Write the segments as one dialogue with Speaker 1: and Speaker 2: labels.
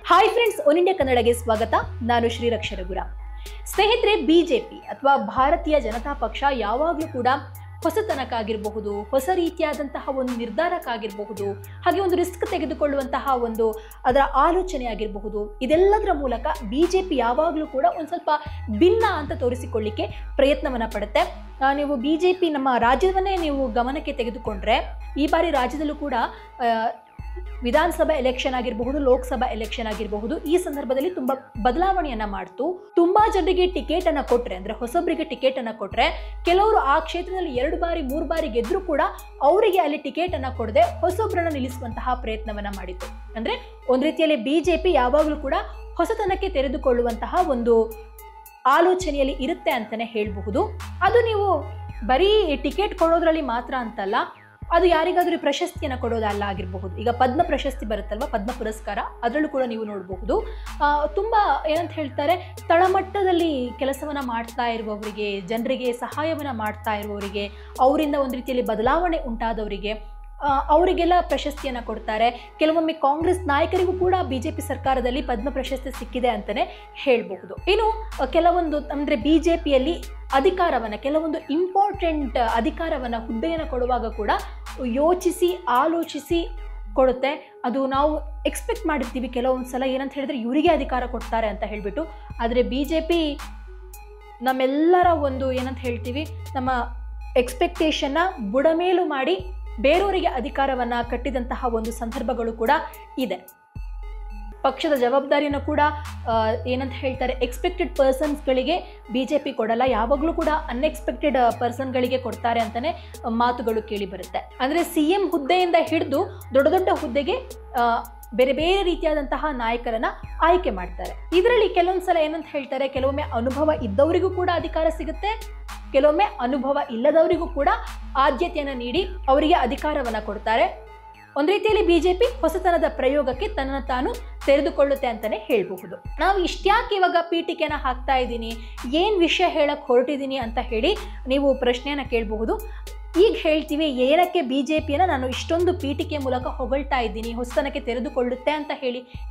Speaker 1: Hi friends, one India ಕನ್ನಡಗೆ ಸ್ವಾಗತ. ನಾನು ಶ್ರೀರಕ್ಷ ರಘುರ. ಸ್ನೇಹಿತರೆ, ಬಿಜೆಪಿ ಅಥವಾ ಭಾರತೀಯ ಜನತಾ ಪಕ್ಷ ಯಾವಾಗಲೂ ಕೂಡ ಹೊಸತನಕ್ಕಾಗಿರಬಹುದು, ಹೊಸ ರೀತಿಯಾದಂತಹ ಒಂದು ನಿರ್ಧಾರಕ್ಕಾಗಿರಬಹುದು, ಹಾಗೆ ಒಂದು ರಿಸ್ಕ್ ತೆಗೆದುಕೊಳ್ಳುವಂತಹ ಒಂದು ಅದರ ಆಲೋಚನೆ ಆಗಿರಬಹುದು, ಇದೆಲ್ಲದರ ಮೂಲಕ ಬಿಜೆಪಿ ಯಾವಾಗಲೂ ಕೂಡ ಒಂದು ಸ್ವಲ್ಪ ಭಿನ್ನ ಅಂತ ತೋರಿಸಿಕೊಳ್ಳಿಕ್ಕೆ ಪ್ರಯತ್ನವನ್ನು ಪಡುತ್ತೆ. ನೀವು ಬಿಜೆಪಿ ನಮ್ಮ ರಾಜ್ಯವನ್ನೇ ನೀವು ಗಮನಕ್ಕೆ ತೆಗೆದುಕೊಂಡ್ರೆ, ಈ ಬಾರಿ ರಾಜ್ಯದಲ್ಲೂ ಕೂಡ ವಿಧಾನಸಭಾ ಎಲೆಕ್ಷನ್ ಆಗಿರಬಹುದು, ಲೋಕಸಭಾ ಎಲೆಕ್ಷನ್ ಆಗಿರಬಹುದು, ಈ ಸಂದರ್ಭದಲ್ಲಿ ತುಂಬಾ ಬದಲಾವಣೆಯನ್ನ ಮಾಡ್ತು. ತುಂಬಾ ಜನರಿಗೆ ಟಿಕೆಟ್ ಅನ್ನ ಕೊಟ್ರೆ, ಅಂದ್ರೆ ಹೊಸಬರಿಗೆ ಟಿಕೆಟ್ ಅನ್ನ ಕೊಟ್ರೆ, ಕೆಲವರು ಆ ಕ್ಷೇತ್ರದಲ್ಲಿ 2 ಬಾರಿ 3 ಬಾರಿ ಗೆದ್ರು ಕೂಡ ಅವರಿಗೆ ಅಲ್ಲಿ ಟಿಕೆಟ್ ಅನ್ನ ಕೊಡದೆ ಹೊಸೊಬ್ಬರನ್ನ ನಿಲ್ಲಿಸುವಂತಹ ಪ್ರಯತ್ನವನ್ನ ಮಾಡಿತ್ತು. ಅಂದ್ರೆ ಒಂದ್ ರೀತಿಯಲ್ಲಿ ಬಿಜೆಪಿ ಯಾವಾಗಲೂ ಕೂಡ ಹೊಸತನಕ್ಕೆ ತೆರೆದುಕೊಳ್ಳುವಂತಹ ಒಂದು ಆಲೋಚನೆಯಲ್ಲಿ ಇರುತ್ತೆ ಅಂತಾನೆ ಹೇಳಬಹುದು. ಅದು ನೀವು ಬರೀ ಟಿಕೆಟ್ ಕೊಡೋದ್ರಲ್ಲಿ ಮಾತ್ರ ಅಂತಲ್ಲ, ಅದು ಯಾರಿಗಾದ್ರೂ ಪ್ರಶಸ್ತಿಯನ್ನು ಕೊಡೋದಲ್ಲ ಆಗಿರಬಹುದು. ಈಗ ಪದ್ಮ ಪ್ರಶಸ್ತಿ ಬರುತ್ತಲ್ವ, ಪದ್ಮ ಪುರಸ್ಕಾರ, ಅದರಲ್ಲೂ ಕೂಡ ನೀವು ನೋಡಬಹುದು. ತುಂಬ ಏನಂತ ಹೇಳ್ತಾರೆ, ತಳಮಟ್ಟದಲ್ಲಿ ಕೆಲಸವನ್ನು ಮಾಡ್ತಾ ಇರುವವರಿಗೆ, ಜನರಿಗೆ ಸಹಾಯವನ್ನು ಮಾಡ್ತಾ ಇರುವವರಿಗೆ, ಅವರಿಂದ ಒಂದು ರೀತಿಯಲ್ಲಿ ಬದಲಾವಣೆ ಉಂಟಾದವರಿಗೆ, ಅವರಿಗೆಲ್ಲ ಪ್ರಶಸ್ತಿಯನ್ನು ಕೊಡ್ತಾರೆ. ಕೆಲವೊಮ್ಮೆ ಕಾಂಗ್ರೆಸ್ ನಾಯಕರಿಗೂ ಕೂಡ ಬಿಜೆಪಿ ಸರ್ಕಾರದಲ್ಲಿ ಪದ್ಮ ಪ್ರಶಸ್ತಿ ಸಿಕ್ಕಿದೆ ಅಂತಲೇ ಹೇಳಬಹುದು. ಇನ್ನು ಕೆಲವೊಂದು ಅಂದರೆ ಬಿಜೆಪಿಯಲ್ಲಿ ಅಧಿಕಾರವನ್ನು, ಕೆಲವೊಂದು ಇಂಪಾರ್ಟೆಂಟ್ ಅಧಿಕಾರವನ್ನು, ಹುದ್ದೆಯನ್ನು ಕೊಡುವಾಗ ಕೂಡ ಯೋಚಿಸಿ ಆಲೋಚಿಸಿ ಕೊಡುತ್ತೆ. ಅದು ನಾವು ಎಕ್ಸ್ಪೆಕ್ಟ್ ಮಾಡಿರ್ತೀವಿ ಕೆಲವೊಂದು ಸಲ, ಏನಂತ ಹೇಳಿದ್ರೆ ಇವರಿಗೆ ಅಧಿಕಾರ ಕೊಡ್ತಾರೆ ಅಂತ ಹೇಳಿಬಿಟ್ಟು. ಆದರೆ ಬಿಜೆಪಿ ನಮ್ಮೆಲ್ಲರ ಒಂದು ಏನಂತ ಹೇಳ್ತೀವಿ, ನಮ್ಮ ಎಕ್ಸ್ಪೆಕ್ಟೇಷನ್ನ ಬುಡಮೇಲು ಮಾಡಿ ಬೇರೆಯವರಿಗೆ ಅಧಿಕಾರವನ್ನು ಕಟ್ಟಿದಂತಹ ಒಂದು ಸಂದರ್ಭಗಳು ಕೂಡ ಇದೆ. ಪಕ್ಷದ ಜವಾಬ್ದಾರಿಯನ್ನು ಕೂಡ ಏನಂತ ಹೇಳ್ತಾರೆ, ಎಕ್ಸ್ಪೆಕ್ಟೆಡ್ ಪರ್ಸನ್ಸ್ಗಳಿಗೆ ಬಿಜೆಪಿ ಕೊಡಲ್ಲ, ಯಾವಾಗಲೂ ಕೂಡ ಅನ್ಎಕ್ಸ್ಪೆಕ್ಟೆಡ್ ಪರ್ಸನ್ಗಳಿಗೆ ಕೊಡ್ತಾರೆ ಅಂತಲೇ ಮಾತುಗಳು ಕೇಳಿ ಬರುತ್ತೆ. ಅಂದರೆ CM ಹುದ್ದೆಯಿಂದ ಹಿಡಿದು ದೊಡ್ಡ ದೊಡ್ಡ ಹುದ್ದೆಗೆ ಬೇರೆ ಬೇರೆ ರೀತಿಯಾದಂತಹ ನಾಯಕರನ್ನ ಆಯ್ಕೆ ಮಾಡ್ತಾರೆ. ಇದರಲ್ಲಿ ಕೆಲವೊಂದು ಸಲ ಏನಂತ ಹೇಳ್ತಾರೆ, ಕೆಲವೊಮ್ಮೆ ಅನುಭವ ಇದ್ದವರಿಗೂ ಕೂಡ ಅಧಿಕಾರ ಸಿಗುತ್ತೆ, ಕೆಲವೊಮ್ಮೆ ಅನುಭವ ಇಲ್ಲದವರಿಗೂ ಕೂಡ ಆದ್ಯತೆಯನ್ನು ನೀಡಿ ಅವರಿಗೆ ಅಧಿಕಾರವನ್ನು ಕೊಡ್ತಾರೆ. ಒಂದು ರೀತಿಯಲ್ಲಿ ಬಿಜೆಪಿ ಹೊಸತನದ ಪ್ರಯೋಗಕ್ಕೆ ತನ್ನನ್ನು ತಾನು ತೆರೆದುಕೊಳ್ಳುತ್ತೆ ಅಂತಾನೆ ಹೇಳಬಹುದು. ನಾವು ಇಷ್ಟ್ಯಾಕೆ ಇವಾಗ ಪೀಠಿಕೆನ ಹಾಕ್ತಾ ಇದ್ದೀನಿ, ಏನು ವಿಷಯ ಹೇಳಕ್ ಹೊರಟಿದ್ದೀನಿ ಅಂತ ಹೇಳಿ ನೀವು ಪ್ರಶ್ನೆಯನ್ನು ಕೇಳಬಹುದು. ಈಗ ಹೇಳ್ತೀವಿ, ಏನಕ್ಕೆ ಬಿಜೆಪಿಯನ್ನು ನಾನು ಇಷ್ಟೊಂದು ಪೀಠಿಕೆ ಮೂಲಕ ಹೊಗಳ್ತಾ ಇದ್ದೀನಿ, ಹೊಸತನಕ್ಕೆ ತೆರೆದುಕೊಳ್ಳುತ್ತೆ ಅಂತ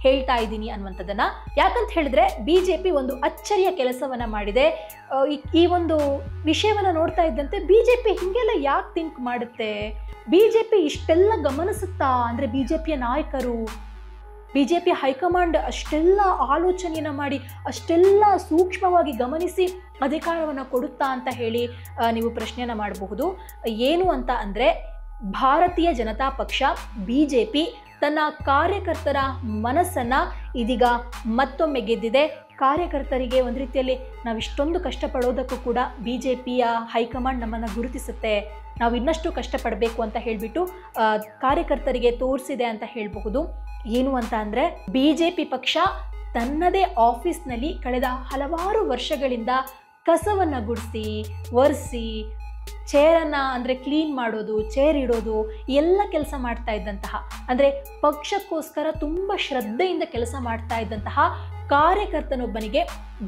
Speaker 1: ಹೇಳ್ತಾ ಇದ್ದೀನಿ ಅನ್ನುವಂಥದ್ದನ್ನ. ಯಾಕಂತ ಹೇಳಿದ್ರೆ ಬಿಜೆಪಿ ಒಂದು ಅಚ್ಚರಿಯ ಕೆಲಸವನ್ನ ಮಾಡಿದೆ. ಈ ಒಂದು ವಿಷಯವನ್ನ ನೋಡ್ತಾ ಇದ್ದಂತೆ ಬಿಜೆಪಿ ಹಿಂಗೆಲ್ಲ ಯಾಕೆ ಥಿಂಕ್ ಮಾಡುತ್ತೆ, ಬಿಜೆಪಿ ಇಷ್ಟೆಲ್ಲ ಗಮನಿಸುತ್ತಾ, ಅಂದ್ರೆ ಬಿಜೆಪಿಯ ನಾಯಕರು, ಬಿಜೆಪಿ ಹೈಕಮಾಂಡ್ ಅಷ್ಟೆಲ್ಲ ಆಲೋಚನೆಯನ್ನು ಮಾಡಿ, ಅಷ್ಟೆಲ್ಲ ಸೂಕ್ಷ್ಮವಾಗಿ ಗಮನಿಸಿ ಅಧಿಕಾರವನ್ನು ಕೊಡುತ್ತಾ ಅಂತ ಹೇಳಿ ನೀವು ಪ್ರಶ್ನೆಯನ್ನು ಮಾಡಬಹುದು. ಏನು ಅಂತ ಅಂದರೆ, ಭಾರತೀಯ ಜನತಾ ಪಕ್ಷ ಬಿಜೆಪಿ ತನ್ನ ಕಾರ್ಯಕರ್ತರ ಮನಸ್ಸನ್ನು ಇದೀಗ ಮತ್ತೊಮ್ಮೆ ಗೆದ್ದಿದೆ. ಕಾರ್ಯಕರ್ತರಿಗೆ ಒಂದು ರೀತಿಯಲ್ಲಿ ನಾವು ಇಷ್ಟೊಂದು ಕಷ್ಟಪಡೋದಕ್ಕೂ ಕೂಡ ಬಿಜೆಪಿಯ ಹೈಕಮಾಂಡ್ ನಮ್ಮನ್ನು ಗುರುತಿಸುತ್ತೆ, ನಾವು ಇನ್ನಷ್ಟು ಕಷ್ಟಪಡಬೇಕು ಅಂತ ಹೇಳಿಬಿಟ್ಟು ಕಾರ್ಯಕರ್ತರಿಗೆ ತೋರಿಸಿದೆ ಅಂತ ಹೇಳಬಹುದು. ಏನು ಅಂತ ಅಂದರೆ, ಬಿಜೆಪಿ ಪಕ್ಷ ತನ್ನದೇ ಆಫೀಸ್ನಲ್ಲಿ ಕಳೆದ ಹಲವಾರು ವರ್ಷಗಳಿಂದ ಕಸವನ್ನು ಗುಡಿಸಿ ಒರೆಸಿ, ಚೇರನ್ನು ಅಂದರೆ ಕ್ಲೀನ್ ಮಾಡೋದು, ಚೇರ್ ಇಡೋದು, ಎಲ್ಲ ಕೆಲಸ ಮಾಡ್ತಾ ಇದ್ದಂತಹ, ಅಂದರೆ ಪಕ್ಷಕ್ಕೋಸ್ಕರ ತುಂಬ ಶ್ರದ್ಧೆಯಿಂದ ಕೆಲಸ ಮಾಡ್ತಾ ಇದ್ದಂತಹ ಕಾರ್ಯಕರ್ತನೊಬ್ಬನಿಗೆ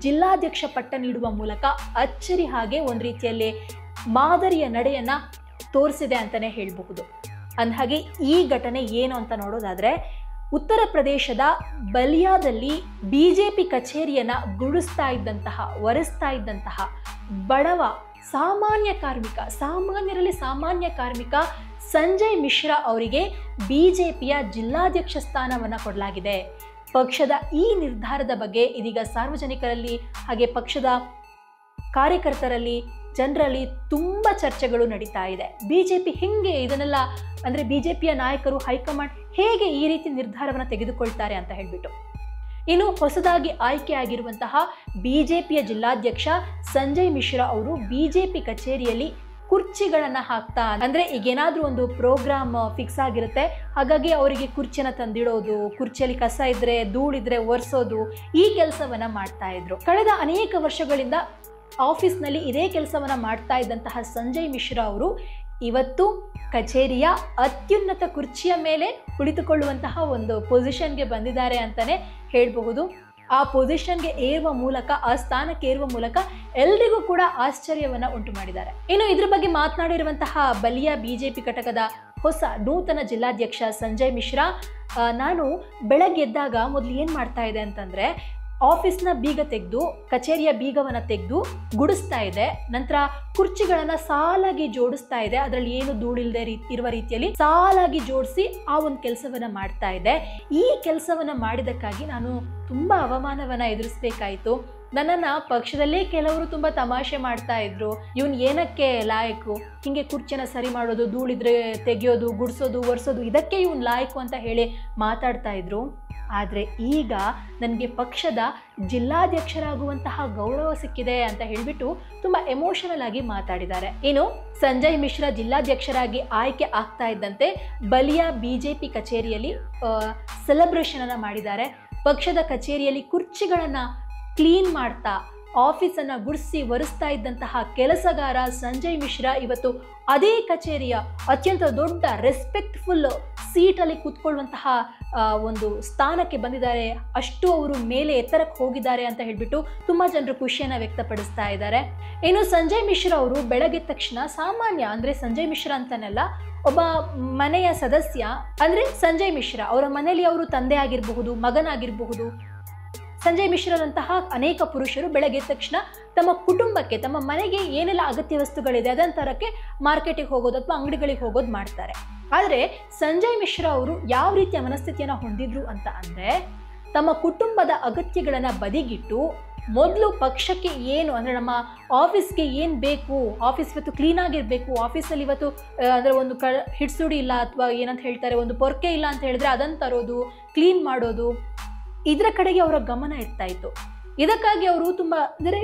Speaker 1: ಜಿಲ್ಲಾಧ್ಯಕ್ಷ ಪಟ್ಟ ನೀಡುವ ಮೂಲಕ ಅಚ್ಚರಿ ಹಾಗೆ ಒಂದು ರೀತಿಯಲ್ಲಿ ಮಾದರಿಯ ನಡೆಯನ್ನು ತೋರಿಸಿದೆ ಅಂತಲೇ ಹೇಳಬಹುದು. ಅಂದಹಾಗೆ ಈ ಘಟನೆ ಏನು ಅಂತ ನೋಡೋದಾದರೆ, ಉತ್ತರ ಪ್ರದೇಶದ ಬಲಿಯಾದಲ್ಲಿ ಬಿಜೆಪಿ ಕಚೇರಿಯನ್ನು ಗುಡಿಸ್ತಾ ಇದ್ದಂತಹ, ಒರೆಸ್ತಾ ಇದ್ದಂತಹ ಬಡವ ಸಾಮಾನ್ಯರಲ್ಲಿ ಸಾಮಾನ್ಯ ಕಾರ್ಮಿಕ ಸಂಜಯ್ ಮಿಶ್ರಾ ಅವರಿಗೆ ಬಿಜೆಪಿಯ ಜಿಲ್ಲಾಧ್ಯಕ್ಷ ಸ್ಥಾನವನ್ನು ಕೊಡಲಾಗಿದೆ. ಪಕ್ಷದ ಈ ನಿರ್ಧಾರದ ಬಗ್ಗೆ ಇದೀಗ ಸಾರ್ವಜನಿಕರಲ್ಲಿ, ಹಾಗೆ ಪಕ್ಷದ ಕಾರ್ಯಕರ್ತರಲ್ಲಿ, ಜನರಲ್ಲಿ ತುಂಬ ಚರ್ಚೆಗಳು ನಡೀತಾ ಇದೆ. ಬಿಜೆಪಿ ಹೆಂಗೆ ಇದನ್ನೆಲ್ಲ, ಅಂದರೆ ಬಿಜೆಪಿಯ ನಾಯಕರು, ಹೈಕಮಾಂಡ್ ಹೇಗೆ ಈ ರೀತಿ ನಿರ್ಧಾರವನ್ನು ತೆಗೆದುಕೊಳ್ತಾರೆ ಅಂತ ಹೇಳಿಬಿಟ್ಟು. ಇನ್ನು ಹೊಸದಾಗಿ ಆಯ್ಕೆಯಾಗಿರುವಂತಹ ಬಿಜೆಪಿಯ ಜಿಲ್ಲಾಧ್ಯಕ್ಷ ಸಂಜಯ್ ಮಿಶ್ರಾ ಅವರು ಬಿಜೆಪಿ ಕಚೇರಿಯಲ್ಲಿ ಕುರ್ಚಿಗಳನ್ನು ಹಾಕ್ತಾ, ಅಂದರೆ ಈಗೇನಾದರೂ ಒಂದು ಪ್ರೋಗ್ರಾಮ್ ಫಿಕ್ಸ್ ಆಗಿರುತ್ತೆ, ಹಾಗಾಗಿ ಅವರಿಗೆ ಕುರ್ಚಿನ ತಂದಿಡೋದು, ಕುರ್ಚಿಯಲ್ಲಿ ಕಸ ಇದ್ರೆ, ಧೂಳಿದ್ರೆ ಒರೆಸೋದು, ಈ ಕೆಲಸವನ್ನು ಮಾಡ್ತಾ ಇದ್ರು. ಕಳೆದ ಅನೇಕ ವರ್ಷಗಳಿಂದ ಆಫೀಸ್ನಲ್ಲಿ ಇದೇ ಕೆಲಸವನ್ನು ಮಾಡ್ತಾ ಇದ್ದಂತಹ ಸಂಜಯ್ ಮಿಶ್ರಾ ಅವರು ಇವತ್ತು ಕಚೇರಿಯ ಅತ್ಯುನ್ನತ ಕುರ್ಚಿಯ ಮೇಲೆ ಕುಳಿತುಕೊಳ್ಳುವಂತಹ ಒಂದು ಪೊಸಿಷನ್ಗೆ ಬಂದಿದ್ದಾರೆ ಅಂತಲೇ ಹೇಳಬಹುದು. ಆ ಪೊಸಿಷನ್ಗೆ ಏರುವ ಮೂಲಕ, ಆ ಸ್ಥಾನಕ್ಕೆ ಏರುವ ಮೂಲಕ ಎಲ್ರಿಗೂ ಕೂಡ ಆಶ್ಚರ್ಯವನ್ನು ಉಂಟು ಮಾಡಿದ್ದಾರೆ. ಇನ್ನು ಇದ್ರ ಬಗ್ಗೆ ಮಾತನಾಡಿರುವಂತಹ ಬಲಿಯಾ ಬಿಜೆಪಿ ಘಟಕದ ಹೊಸ ನೂತನ ಜಿಲ್ಲಾಧ್ಯಕ್ಷ ಸಂಜಯ್ ಮಿಶ್ರಾ ನಾನು ಬೆಳಗ್ಗೆ ಎದ್ದಾಗ ಮೊದಲು ಏನು ಮಾಡ್ತಾ ಇದೆ ಅಂತಂದರೆ ಆಫೀಸ್ನ ಬೀಗ ತೆಗೆದು ಕಚೇರಿಯ ಬೀಗವನ್ನು ತೆಗೆದು ಗುಡಿಸ್ತಾ ಇದೆ. ನಂತರ ಕುರ್ಚಿಗಳನ್ನು ಸಾಲಾಗಿ ಜೋಡಿಸ್ತಾ ಇದೆ. ಅದರಲ್ಲಿ ಏನು ಧೂಳಿಲ್ಲದೆ ಇರುವ ರೀತಿಯಲ್ಲಿ ಸಾಲಾಗಿ ಜೋಡಿಸಿ ಆ ಒಂದು ಕೆಲಸವನ್ನು ಮಾಡ್ತಾ ಇದೆ. ಈ ಕೆಲಸವನ್ನು ಮಾಡಿದ್ದಕ್ಕಾಗಿ ನಾನು ತುಂಬ ಅವಮಾನವನ್ನು ಎದುರಿಸಬೇಕಾಯಿತು. ನನ್ನನ್ನು ಪಕ್ಷದಲ್ಲೇ ಕೆಲವರು ತುಂಬ ತಮಾಷೆ ಮಾಡ್ತಾ ಇದ್ರು. ಇವನು ಏನಕ್ಕೆ ಲಾಯಕು, ಹೀಗೆ ಕುರ್ಚಿನ ಸರಿ ಮಾಡೋದು, ಧೂಳಿದ್ರೆ ತೆಗೆಯೋದು, ಗುಡಿಸೋದು, ಒರೆಸೋದು, ಇದಕ್ಕೆ ಇವನು ಲಾಯಕು ಅಂತ ಹೇಳಿ ಮಾತಾಡ್ತಾ ಇದ್ರು. ಆದರೆ ಈಗ ನನಗೆ ಪಕ್ಷದ ಜಿಲ್ಲಾಧ್ಯಕ್ಷರಾಗುವಂತಹ ಗೌರವ ಸಿಕ್ಕಿದೆ ಅಂತ ಹೇಳಿಬಿಟ್ಟು ತುಂಬ ಎಮೋಷನಲ್ ಆಗಿ ಮಾತಾಡಿದ್ದಾರೆ. ಇನ್ನು ಸಂಜಯ್ ಮಿಶ್ರಾ ಜಿಲ್ಲಾಧ್ಯಕ್ಷರಾಗಿ ಆಯ್ಕೆ ಆಗ್ತಾ ಇದ್ದಂತೆ ಬಲಿಯಾ ಬಿಜೆಪಿ ಕಚೇರಿಯಲ್ಲಿ ಸೆಲೆಬ್ರೇಷನ್ ಅನ್ನು ಮಾಡಿದ್ದಾರೆ. ಪಕ್ಷದ ಕಚೇರಿಯಲ್ಲಿ ಕುರ್ಚಿಗಳನ್ನು ಕ್ಲೀನ್ ಮಾಡ್ತಾ ಆಫೀಸನ್ನು ಗುಡಿಸಿ ಒರೆಸ್ತಾ ಇದ್ದಂತಹ ಕೆಲಸಗಾರ ಸಂಜಯ್ ಮಿಶ್ರಾ ಇವತ್ತು ಅದೇ ಕಚೇರಿಯ ಅತ್ಯಂತ ದೊಡ್ಡ ರೆಸ್ಪೆಕ್ಟ್ಫುಲ್ ಸೀಟಲ್ಲಿ ಕೂತ್ಕೊಳ್ಳುವಂತಹ ಒಂದು ಸ್ಥಾನಕ್ಕೆ ಬಂದಿದ್ದಾರೆ. ಅಷ್ಟು ಅವರು ಮೇಲೆ ಎತ್ತರಕ್ಕೆ ಹೋಗಿದ್ದಾರೆ ಅಂತ ಹೇಳಿಬಿಟ್ಟು ತುಂಬ ಜನರು ಖುಷಿಯನ್ನು ವ್ಯಕ್ತಪಡಿಸ್ತಾ ಇದ್ದಾರೆ. ಇನ್ನು ಸಂಜಯ್ ಮಿಶ್ರಾ ಅವರು ಬೆಳಗ್ಗೆ ತಕ್ಷಣ ಸಾಮಾನ್ಯ ಅಂದರೆ ಸಂಜಯ್ ಮಿಶ್ರಾ ಅಂತನೆಲ್ಲ ಒಬ್ಬ ಮನೆಯ ಸದಸ್ಯ ಅಂದರೆ ಸಂಜಯ್ ಮಿಶ್ರಾ ಅವರ ಮನೆಯಲ್ಲಿ ಅವರು ತಂದೆ ಆಗಿರಬಹುದು, ಮಗನಾಗಿರಬಹುದು. ಸಂಜಯ್ ಮಿಶ್ರಾರಂತಹ ಅನೇಕ ಪುರುಷರು ಬೆಳಗ್ಗೆ ತಕ್ಷಣ ತಮ್ಮ ಕುಟುಂಬಕ್ಕೆ, ತಮ್ಮ ಮನೆಗೆ ಏನೆಲ್ಲ ಅಗತ್ಯ ವಸ್ತುಗಳಿದೆ ಅದನ್ನ ತರಕ್ಕೆ ಮಾರ್ಕೆಟಿಗೆ ಹೋಗೋದು ಅಥವಾ ಅಂಗಡಿಗಳಿಗೆ ಹೋಗೋದು ಮಾಡ್ತಾರೆ. ಆದರೆ ಸಂಜಯ್ ಮಿಶ್ರಾ ಅವರು ಯಾವ ರೀತಿಯ ಮನಸ್ಥಿತಿಯನ್ನು ಹೊಂದಿದ್ರು ಅಂತ ಅಂದರೆ, ತಮ್ಮ ಕುಟುಂಬದ ಅಗತ್ಯಗಳನ್ನು ಬದಿಗಿಟ್ಟು ಮೊದಲು ಪಕ್ಷಕ್ಕೆ ಏನು ಅಂದರೆ ನಮ್ಮ ಆಫೀಸ್ಗೆ ಏನು ಬೇಕು, ಆಫೀಸ್ ಇವತ್ತು ಕ್ಲೀನ್ ಆಗಿರಬೇಕು, ಆಫೀಸಲ್ಲಿ ಇವತ್ತು ಅಂದರೆ ಒಂದು ಹಿಡ್ಸುಡಿ ಇಲ್ಲ ಅಥವಾ ಏನಂತ ಹೇಳ್ತಾರೆ ಒಂದು ಪೊರ್ಕೆ ಇಲ್ಲ ಅಂತ ಹೇಳಿದ್ರೆ ಅದನ್ನು ತರೋದು, ಕ್ಲೀನ್ ಮಾಡೋದು, ಇದರ ಕಡೆಗೆ ಅವರ ಗಮನ ಇರ್ತಾ ಇತ್ತು. ಇದಕ್ಕಾಗಿ ಅವರು ತುಂಬ ಅಂದರೆ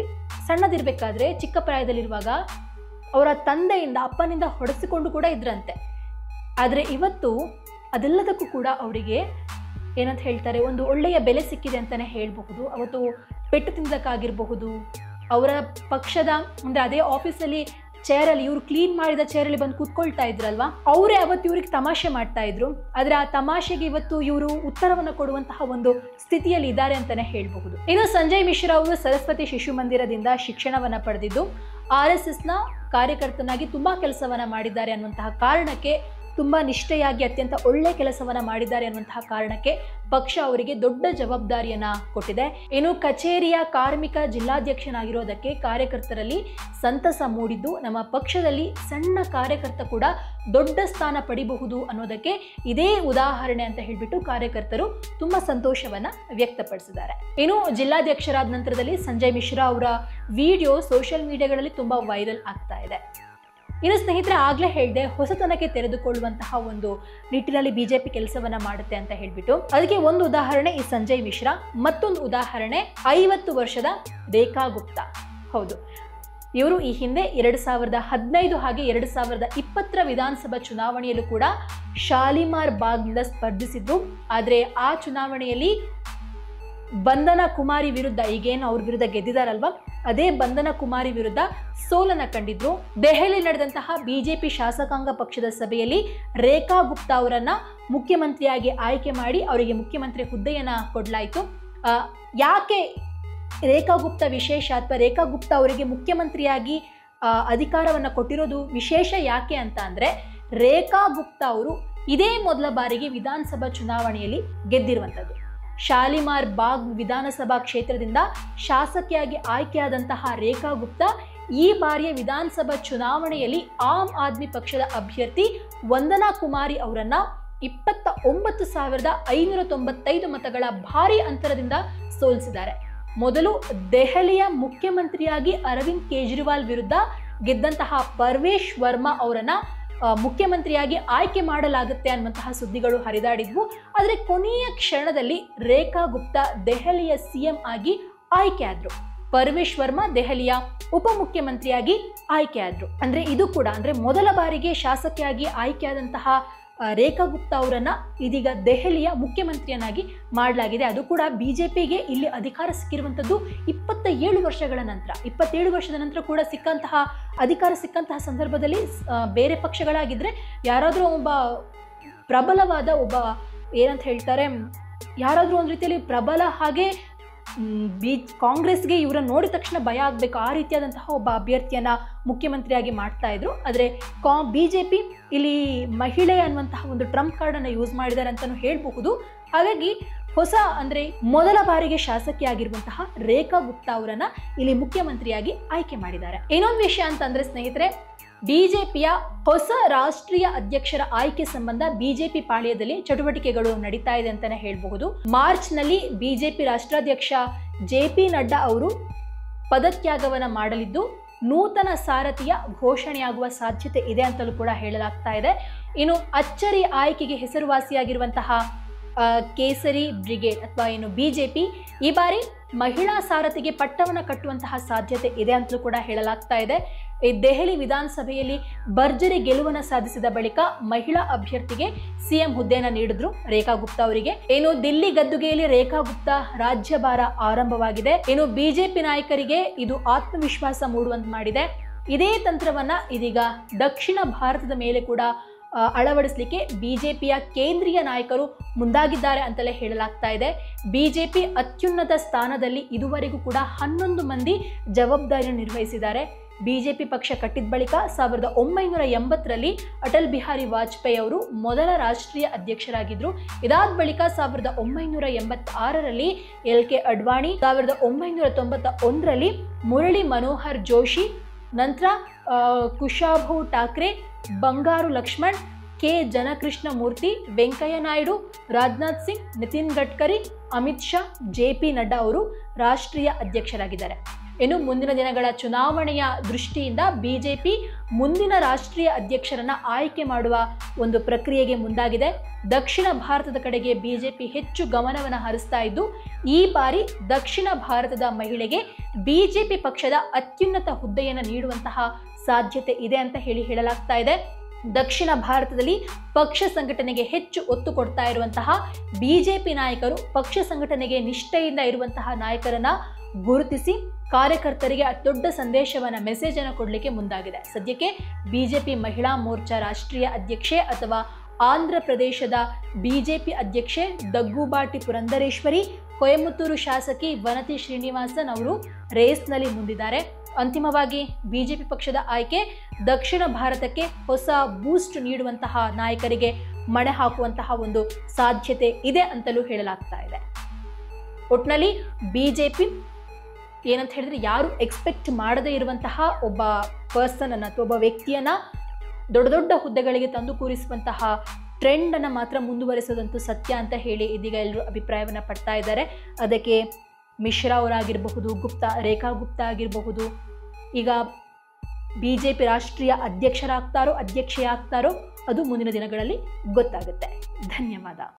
Speaker 1: ಸಣ್ಣದಿರಬೇಕಾದ್ರೆ ಚಿಕ್ಕ ಪ್ರಾಯದಲ್ಲಿರುವಾಗ ಅವರ ತಂದೆಯಿಂದ ಅಪ್ಪನಿಂದ ಹೊಡೆಸಿಕೊಂಡು ಕೂಡ ಇದ್ರಂತೆ. ಆದರೆ ಇವತ್ತು ಅದೆಲ್ಲದಕ್ಕೂ ಕೂಡ ಅವರಿಗೆ ಏನಂತ ಹೇಳ್ತಾರೆ ಒಂದು ಒಳ್ಳೆಯ ಬೆಲೆ ಸಿಕ್ಕಿದೆ ಅಂತಲೇ ಹೇಳಬಹುದು. ಅವತ್ತು ಪೆಟ್ಟು ತಿಂದಕ್ಕಾಗಿರಬಹುದು, ಅವರ ಪಕ್ಷದ ಅಂದರೆ ಅದೇ ಆಫೀಸಲ್ಲಿ ಚೇರಲ್ಲಿ ಇವರು ಕ್ಲೀನ್ ಮಾಡಿದ ಚೇರಲ್ಲಿ ಬಂದು ಕೂತ್ಕೊಳ್ತಾ ಇದ್ರಲ್ವಾ, ಅವರೇ ಅವತ್ತು ಇವ್ರಿಗೆ ತಮಾಷೆ ಮಾಡ್ತಾ ಇದ್ರು. ಆದರೆ ಆ ತಮಾಷೆಗೆ ಇವತ್ತು ಇವರು ಉತ್ತರವನ್ನು ಕೊಡುವಂತಹ ಒಂದು ಸ್ಥಿತಿಯಲ್ಲಿ ಇದ್ದಾರೆ ಅಂತಲೇ ಹೇಳಬಹುದು. ಇನ್ನು ಸಂಜಯ್ ಮಿಶ್ರಾ ಅವರು ಸರಸ್ವತಿ ಶಿಶು ಮಂದಿರದಿಂದ ಶಿಕ್ಷಣವನ್ನು ಪಡೆದಿದ್ದು RSSನ ಕಾರ್ಯಕರ್ತನಾಗಿ ತುಂಬ ಕೆಲಸವನ್ನು ಮಾಡಿದ್ದಾರೆ ಅನ್ನುವಂತಹ ಕಾರಣಕ್ಕೆ, ತುಂಬ ನಿಷ್ಠೆಯಾಗಿ ಅತ್ಯಂತ ಒಳ್ಳೆ ಕೆಲಸವನ್ನು ಮಾಡಿದ್ದಾರೆ ಅನ್ನುವಂತಹ ಕಾರಣಕ್ಕೆ ಪಕ್ಷ ಅವರಿಗೆ ದೊಡ್ಡ ಜವಾಬ್ದಾರಿಯನ್ನು ಕೊಟ್ಟಿದೆ. ಇನ್ನು ಕಚೇರಿಯ ಕಾರ್ಮಿಕ ಜಿಲ್ಲಾಧ್ಯಕ್ಷನಾಗಿರೋದಕ್ಕೆ ಕಾರ್ಯಕರ್ತರಲ್ಲಿ ಸಂತಸ ಮೂಡಿದ್ದು, ನಮ್ಮ ಪಕ್ಷದಲ್ಲಿ ಸಣ್ಣ ಕಾರ್ಯಕರ್ತ ಕೂಡ ದೊಡ್ಡ ಸ್ಥಾನ ಪಡಿಬಹುದು ಅನ್ನೋದಕ್ಕೆ ಇದೇ ಉದಾಹರಣೆ ಅಂತ ಹೇಳಿಬಿಟ್ಟು ಕಾರ್ಯಕರ್ತರು ತುಂಬ ಸಂತೋಷವನ್ನು ವ್ಯಕ್ತಪಡಿಸಿದ್ದಾರೆ. ಇನ್ನು ಜಿಲ್ಲಾಧ್ಯಕ್ಷರಾದ ನಂತರದಲ್ಲಿ ಸಂಜಯ್ ಮಿಶ್ರಾ ಅವರ ವಿಡಿಯೋ ಸೋಷಿಯಲ್ ಮೀಡಿಯಾಗಳಲ್ಲಿ ತುಂಬ ವೈರಲ್ ಆಗ್ತಾ ಇದೆ. ಇನ್ನು ಸ್ನೇಹಿತರೆ, ಆಗಲೇ ಹೇಳಿದೆ ಹೊಸತನಕ್ಕೆ ತೆರೆದುಕೊಳ್ಳುವಂತಹ ಒಂದು ನಿಟ್ಟಿನಲ್ಲಿ ಬಿಜೆಪಿ ಕೆಲಸವನ್ನ ಮಾಡುತ್ತೆ ಅಂತ ಹೇಳ್ಬಿಟ್ಟು. ಅದಕ್ಕೆ ಒಂದು ಉದಾಹರಣೆ ಈ ಸಂಜಯ್ ಮಿಶ್ರಾ, ಮತ್ತೊಂದು ಉದಾಹರಣೆ 50 ವರ್ಷದ ರೇಖಾ ಗುಪ್ತಾ. ಹೌದು, ಇವರು ಈ ಹಿಂದೆ 2015 ಹಾಗೆ 2020 ವಿಧಾನಸಭಾ ಚುನಾವಣೆಯಲ್ಲೂ ಕೂಡ ಶಾಲಿಮಾರ್ ಬಾಗ್ನಿಂದ ಸ್ಪರ್ಧಿಸಿದ್ರು. ಆದರೆ ಆ ಚುನಾವಣೆಯಲ್ಲಿ ಬಂಧನ ಕುಮಾರಿ ವಿರುದ್ಧ, ಈಗೇನು ಅವ್ರ ವಿರುದ್ಧ ಗೆದ್ದಿದಾರಲ್ವಾ, ಅದೇ ಬಂಧನ ಕುಮಾರಿ ವಿರುದ್ಧ ಸೋಲನ್ನ ಕಂಡಿದ್ರು. ದೆಹಲಿ ನಡೆದಂತಹ ಬಿಜೆಪಿ ಶಾಸಕಾಂಗ ಪಕ್ಷದ ಸಭೆಯಲ್ಲಿ ರೇಖಾ ಗುಪ್ತಾ ಅವರನ್ನ ಮುಖ್ಯಮಂತ್ರಿಯಾಗಿ ಆಯ್ಕೆ ಮಾಡಿ ಅವರಿಗೆ ಮುಖ್ಯಮಂತ್ರಿ ಹುದ್ದೆಯನ್ನ ಕೊಡಲಾಯಿತು. ಯಾಕೆ ರೇಖಾ ಗುಪ್ತಾ ವಿಶೇಷ ಅಥವಾ ರೇಖಾ ಗುಪ್ತಾ ಅವರಿಗೆ ಮುಖ್ಯಮಂತ್ರಿಯಾಗಿ ಅಧಿಕಾರವನ್ನು ಕೊಟ್ಟಿರೋದು ವಿಶೇಷ ಯಾಕೆ ಅಂತ ಅಂದರೆ, ರೇಖಾ ಗುಪ್ತಾ ಅವರು ಇದೇ ಮೊದಲ ಬಾರಿಗೆ ವಿಧಾನಸಭಾ ಚುನಾವಣೆಯಲ್ಲಿ ಗೆದ್ದಿರುವಂಥದ್ದು. ಶಾಲಿಮಾರ್ ಬಾಗ್ ವಿಧಾನಸಭಾ ಕ್ಷೇತ್ರದಿಂದ ಶಾಸಕಿಯಾಗಿ ಆಯ್ಕೆಯಾದಂತಹ ರೇಖಾ ಗುಪ್ತಾ ಈ ಬಾರಿಯ ವಿಧಾನಸಭಾ ಚುನಾವಣೆಯಲ್ಲಿ ಆಮ್ ಆದ್ಮಿ ಪಕ್ಷದ ಅಭ್ಯರ್ಥಿ ವಂದನಾ ಕುಮಾರಿ ಅವರನ್ನ 29,595 ಮತಗಳ ಭಾರಿ ಅಂತರದಿಂದ ಸೋಲಿಸಿದ್ದಾರೆ. ಮೊದಲು ದೆಹಲಿಯ ಮುಖ್ಯಮಂತ್ರಿಯಾಗಿ ಅರವಿಂದ್ ಕೇಜ್ರಿವಾಲ್ ವಿರುದ್ಧ ಗೆದ್ದಂತಹ ಪರ್ವೇಶ್ ವರ್ಮಾ ಅವರನ್ನ ಮುಖ್ಯಮಂತ್ರಿಯಾಗಿ ಆಯ್ಕೆ ಮಾಡಲಾಗುತ್ತೆ ಅನ್ನುವಂತಹ ಸುದ್ದಿಗಳು ಹರಿದಾಡಿದ್ವು. ಆದರೆ ಕೊನೆಯ ಕ್ಷಣದಲ್ಲಿ ರೇಖಾ ಗುಪ್ತಾ ದೆಹಲಿಯ CM ಆಗಿ ಆಯ್ಕೆ ಆದ್ರು. ಪರ್ವೇಶ್ ವರ್ಮಾ ದೆಹಲಿಯ ಉಪಮುಖ್ಯಮಂತ್ರಿಯಾಗಿ ಆಯ್ಕೆ ಆದ್ರು. ಅಂದ್ರೆ ಇದು ಕೂಡ ಅಂದ್ರೆ ಮೊದಲ ಬಾರಿಗೆ ಶಾಸಕಿಯಾಗಿ ಆಯ್ಕೆಯಾದಂತಹ ರೇಖಾ ಗುಪ್ತಾ ಅವರನ್ನ ಇದೀಗ ದೆಹಲಿಯ ಮುಖ್ಯಮಂತ್ರಿಯನ್ನಾಗಿ ಮಾಡಲಾಗಿದೆ. ಅದು ಕೂಡ ಬಿಜೆಪಿಗೆ ಇಲ್ಲಿ ಅಧಿಕಾರ ಸಿಕ್ಕಿರುವಂಥದ್ದು 27 ವರ್ಷಗಳ ನಂತರ. 27 ವರ್ಷದ ನಂತರ ಕೂಡ ಅಧಿಕಾರ ಸಿಕ್ಕಂತಹ ಸಂದರ್ಭದಲ್ಲಿ ಬೇರೆ ಪಕ್ಷಗಳಾಗಿದ್ರೆ ಯಾರಾದರೂ ಒಬ್ಬ ಪ್ರಬಲವಾದ ಒಬ್ಬ ಏನಂತ ಹೇಳ್ತಾರೆ, ಯಾರಾದರೂ ಒಂದು ರೀತಿಯಲ್ಲಿ ಪ್ರಬಲ ಹಾಗೆ ಕಾಂಗ್ರೆಸ್ಗೆ ಇವರನ್ನು ನೋಡಿದ ತಕ್ಷಣ ಭಯ ಆಗಬೇಕು, ಆ ರೀತಿಯಾದಂತಹ ಒಬ್ಬ ಅಭ್ಯರ್ಥಿಯನ್ನು ಮುಖ್ಯಮಂತ್ರಿಯಾಗಿ ಮಾಡ್ತಾ ಇದ್ರು. ಆದರೆ BJP ಇಲ್ಲಿ ಮಹಿಳೆ ಅನ್ನುವಂತಹ ಒಂದು ಟ್ರಂಪ್ ಕಾರ್ಡನ್ನು ಯೂಸ್ ಮಾಡಿದ್ದಾರೆ ಅಂತಲೂ ಹೇಳಬಹುದು. ಹಾಗಾಗಿ ಹೊಸ ಅಂದರೆ ಮೊದಲ ಬಾರಿಗೆ ಶಾಸಕಿಯಾಗಿರುವಂತಹ ರೇಖಾ ಗುಪ್ತಾ ಅವರನ್ನ ಇಲ್ಲಿ ಮುಖ್ಯಮಂತ್ರಿಯಾಗಿ ಆಯ್ಕೆ ಮಾಡಿದ್ದಾರೆ. ಇನ್ನೊಂದು ವಿಷಯ ಅಂತಂದ್ರೆ ಸ್ನೇಹಿತರೆ, ಬಿಜೆಪಿಯ ಹೊಸ ರಾಷ್ಟ್ರೀಯ ಅಧ್ಯಕ್ಷರ ಆಯ್ಕೆ ಸಂಬಂಧ ಬಿಜೆಪಿ ಪಾಳ್ಯದಲ್ಲಿ ಚಟುವಟಿಕೆಗಳು ನಡೀತಾ ಇದೆ ಅಂತಾನೆ ಹೇಳಬಹುದು. ಮಾರ್ಚ್ ನಲ್ಲಿ ಬಿಜೆಪಿ ರಾಷ್ಟ್ರಾಧ್ಯಕ್ಷ JP ನಡ್ಡಾ ಅವರು ಪದತ್ಯಾಗವನ್ನ ಮಾಡಲಿದ್ದು ನೂತನ ಸಾರಥಿಯ ಘೋಷಣೆಯಾಗುವ ಸಾಧ್ಯತೆ ಇದೆ ಅಂತಲೂ ಕೂಡ ಹೇಳಲಾಗ್ತಾ ಇದೆ. ಇನ್ನು ಅಚ್ಚರಿ ಆಯ್ಕೆಗೆ ಹೆಸರುವಾಸಿಯಾಗಿರುವಂತಹ ಕೇಸರಿ ಬ್ರಿಗೇಡ್ ಅಥವಾ ಏನು ಬಿಜೆಪಿ ಈ ಬಾರಿ ಮಹಿಳಾ ಸಾರಥಿಗೆ ಪಟ್ಟವನ್ನು ಕಟ್ಟುವಂತಹ ಸಾಧ್ಯತೆ ಇದೆ ಅಂತಲೂ ಕೂಡ ಹೇಳಲಾಗ್ತಾ ಇದೆ. ದೆಹಲಿ ವಿಧಾನಸಭೆಯಲ್ಲಿ ಭರ್ಜರಿ ಗೆಲುವನ್ನು ಸಾಧಿಸಿದ ಬಳಿಕ ಮಹಿಳಾ ಅಭ್ಯರ್ಥಿಗೆ ಸಿಎಂ ಹುದ್ದೆಯನ್ನು ನೀಡಿದ್ರು ರೇಖಾ ಗುಪ್ತಾ ಅವರಿಗೆ. ಏನು ದಿಲ್ಲಿ ಗದ್ದುಗೆಯಲ್ಲಿ ರೇಖಾ ಗುಪ್ತಾ ರಾಜ್ಯಭಾರ ಆರಂಭವಾಗಿದೆ. ಏನು ಬಿಜೆಪಿ ನಾಯಕರಿಗೆ ಇದು ಆತ್ಮವಿಶ್ವಾಸ ಮೂಡುವಂತೆ ಮಾಡಿದೆ. ಇದೇ ತಂತ್ರವನ್ನ ಇದೀಗ ದಕ್ಷಿಣ ಭಾರತದ ಮೇಲೆ ಕೂಡ ಅಳವಡಿಸಲಿಕ್ಕೆ ಬಿಜೆಪಿಯ ಕೇಂದ್ರೀಯ ನಾಯಕರು ಮುಂದಾಗಿದ್ದಾರೆ ಅಂತಲೇ ಹೇಳಲಾಗ್ತಾ ಇದೆ. ಬಿಜೆಪಿ ಅತ್ಯುನ್ನತ ಸ್ಥಾನದಲ್ಲಿ ಇದುವರೆಗೂ ಕೂಡ 11 ಮಂದಿ ಜವಾಬ್ದಾರಿಯನ್ನು ನಿರ್ವಹಿಸಿದ್ದಾರೆ. ಬಿಜೆಪಿ ಪಕ್ಷ ಕಟ್ಟಿದ ಬಳಿಕ 1980ರಲ್ಲಿ ಅಟಲ್ ಬಿಹಾರಿ ವಾಜಪೇಯಿ ಅವರು ಮೊದಲ ರಾಷ್ಟ್ರೀಯ ಅಧ್ಯಕ್ಷರಾಗಿದ್ದರು. ಇದಾದ ಬಳಿಕ 1986ರಲ್ಲಿ LK ಅಡ್ವಾಣಿ, 1991ರಲ್ಲಿ ಮುರಳಿ ಮನೋಹರ್ ಜೋಶಿ, ನಂತರ ಕುಶಾಭು ಠಾಕ್ರೆ, ಬಂಗಾರು ಲಕ್ಷ್ಮಣ್, ಕೆ ಜನಕೃಷ್ಣ ಮೂರ್ತಿ, ವೆಂಕಯ್ಯ ನಾಯ್ಡು, ರಾಜನಾಥ್ ಸಿಂಗ್, ನಿತಿನ್ ಗಡ್ಕರಿ, ಅಮಿತ್ ಶಾ, JP ನಡ್ಡಾ ಅವರು ರಾಷ್ಟ್ರೀಯ ಅಧ್ಯಕ್ಷರಾಗಿದ್ದಾರೆ. ಇನ್ನು ಮುಂದಿನ ದಿನಗಳ ಚುನಾವಣೆಯ ದೃಷ್ಟಿಯಿಂದ ಬಿಜೆಪಿ ಮುಂದಿನ ರಾಷ್ಟ್ರೀಯ ಅಧ್ಯಕ್ಷರನ್ನ ಆಯ್ಕೆ ಮಾಡುವ ಒಂದು ಪ್ರಕ್ರಿಯೆಗೆ ಮುಂದಾಗಿದೆ. ದಕ್ಷಿಣ ಭಾರತದ ಕಡೆಗೆ ಬಿಜೆಪಿ ಹೆಚ್ಚು ಗಮನವನ್ನು ಹರಿಸ್ತಾ ಇದ್ದು ಈ ಬಾರಿ ದಕ್ಷಿಣ ಭಾರತದ ಮಹಿಳೆಗೆ ಬಿಜೆಪಿ ಪಕ್ಷದ ಅತ್ಯುನ್ನತ ಹುದ್ದೆಯನ್ನು ನೀಡುವಂತಹ ಸಾಧ್ಯತೆ ಇದೆ ಅಂತ ಹೇಳಲಾಗ್ತಾ ಇದೆ. ದಕ್ಷಿಣ ಭಾರತದಲ್ಲಿ ಪಕ್ಷ ಸಂಘಟನೆಗೆ ಹೆಚ್ಚು ಒತ್ತು ಕೊಡ್ತಾ ಇರುವಂತಹ ಬಿಜೆಪಿ ನಾಯಕರು ಪಕ್ಷ ಸಂಘಟನೆಗೆ ನಿಷ್ಠೆಯಿಂದ ಇರುವಂತಹ ನಾಯಕರನ್ನ ಗುರುತಿಸಿ ಕಾರ್ಯಕರ್ತರಿಗೆ ದೊಡ್ಡ ಸಂದೇಶವನ್ನ ಮೆಸೇಜ್ ಅನ್ನು ಕೊಡಲಿಕ್ಕೆ ಮುಂದಾಗಿದೆ. ಸದ್ಯಕ್ಕೆ ಬಿಜೆಪಿ ಮಹಿಳಾ ಮೋರ್ಚಾ ರಾಷ್ಟ್ರೀಯ ಅಧ್ಯಕ್ಷೆ ಅಥವಾ ಆಂಧ್ರ ಪ್ರದೇಶದ ಬಿಜೆಪಿ ಅಧ್ಯಕ್ಷೆ ದಗ್ಗುಬಾಟಿ ಪುರಂದರೇಶ್ವರಿ, ಕೊಯಮತ್ತೂರು ಶಾಸಕಿ ವನತಿ ಶ್ರೀನಿವಾಸನ್ ಅವರು ರೇಸ್ನಲ್ಲಿ ಮುಂದಿದ್ದಾರೆ. ಅಂತಿಮವಾಗಿ ಬಿಜೆಪಿ ಪಕ್ಷದ ಆಯ್ಕೆ ದಕ್ಷಿಣ ಭಾರತಕ್ಕೆ ಹೊಸ ಬೂಸ್ಟ್ ನೀಡುವಂತಹ ನಾಯಕರಿಗೆ ಮಣೆ ಹಾಕುವಂತಹ ಒಂದು ಸಾಧ್ಯತೆ ಇದೆ ಅಂತಲೂ ಹೇಳಲಾಗ್ತಾ ಇದೆ. ಒಟ್ಟಿನಲ್ಲಿ ಬಿಜೆಪಿ ಏನಂತ ಹೇಳಿದ್ರೆ ಯಾರು ಎಕ್ಸ್ಪೆಕ್ಟ್ ಮಾಡದೇ ಇರುವಂತಹ ಒಬ್ಬ ಪರ್ಸನ್ ಅನ್ನ ಅಥವಾ ಒಬ್ಬ ವ್ಯಕ್ತಿಯನ್ನ ದೊಡ್ಡ ದೊಡ್ಡ ಹುದ್ದೆಗಳಿಗೆ ತಂದು ಕೂರಿಸುವಂತಹ ಟ್ರೆಂಡ್ ಅನ್ನ ಮಾತ್ರ ಮುಂದುವರಿಸೋದಂತೂ ಸತ್ಯ ಅಂತ ಹೇಳಿ ಇದೀಗ ಎಲ್ಲರೂ ಅಭಿಪ್ರಾಯವನ್ನ ಪಡ್ತಾ ಇದ್ದಾರೆ. ಅದಕ್ಕೆ ಮಿಶ್ರಾ ಅವರಾಗಿರಬಹುದು, ರೇಖಾ ಗುಪ್ತಾ ಆಗಿರಬಹುದು, ಈಗ ಬಿಜೆಪಿ ರಾಷ್ಟ್ರೀಯ ಅಧ್ಯಕ್ಷೆಯಾಗ್ತಾರೋ ಅದು ಮುಂದಿನ ದಿನಗಳಲ್ಲಿ ಗೊತ್ತಾಗುತ್ತೆ. ಧನ್ಯವಾದ.